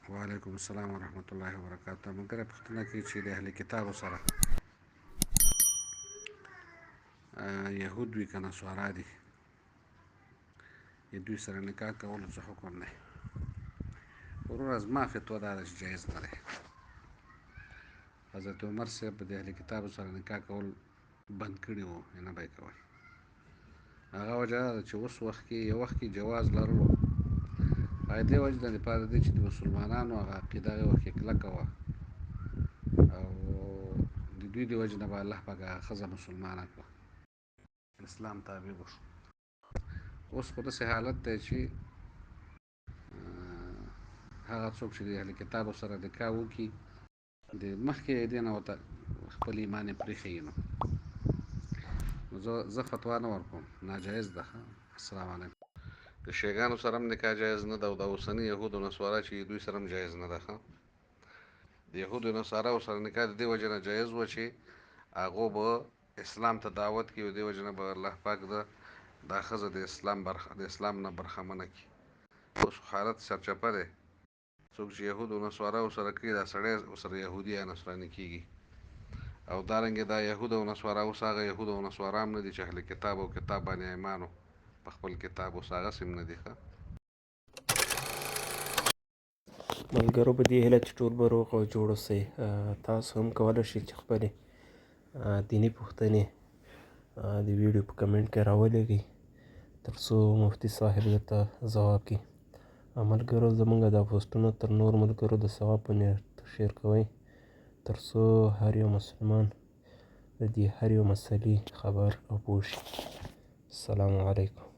وعلیکم السلام ورحمت الله وبرکاته. ملګری پوښتنه کوي چې د اهل کتابو سره یهود وي که نصارا دي، د دوی سره نکاح کولو څه حکم دی؟ وروره زما فتوا دا ده چې جایز نه دی. حضرت عمر صاحب د اهل کتابو سره نکاح کول بند کړي وو، نه به یې کول. هغه وجه دا ده چې اوس وخت کې یو وخت کې جواز لرلو، هغه دې وجې نه دپاره دی چې د مسلمانانو هغه عقیده هغې وخت کې کلکه وه او د دوی د وجې نه به الله پاک هغه ښځه مسلمانه کړه، اسلام تابع وشو. اوس خو داسې حالت دی چې هغه څوک چې د اهل کتابو سره نکاح وکړي، د مخکې دې نه ورته خپل ایمان یې پرېښیي نو زه فتوا نه ورکوم، ناجایز ده. السلام علیکم. د شیګانو سره هم نکاح جایز نه ده او د اوسني یهود او نصارا چې دوی سره هم جایز نه ده. د یهودو او نصاراو سره نکاح د دې وجې نه جایز وه چې هغو به اسلام ته دعوت کړي او دې وجې نه به الله پاک دا ښځه د اسلام نه برخمنه کړي. اوس حالت سرچپه دی، څوک چې یهود او نصاراو سره کوي دا سړی ورسره یهودي یا نصراني کېږي. او دارنګې دا یهود او نصارا اوس هغه یهود او نصارا هم نه دي چې اهل کتاب او کتاب باندې ایمان په خپل کتاب اوس هغسې هم نه دي. ملګرو په دې هیله چې ټول به روغ او جوړ اوسئ. تاسو هم کولی شئ چې خپلې دیني پوښتنې د ویډیو په کمنټ کې راولېږئ تر څو مفتي صاحب درته ځواب کړي. ملګرو زموږ دا پوسټونه تر نورو ملګرو د ثواب په نیت شیر کوئ تر څو هر یو مسلمان د دې هر یو مسلې خبر او پوه شي. السلام علیکم.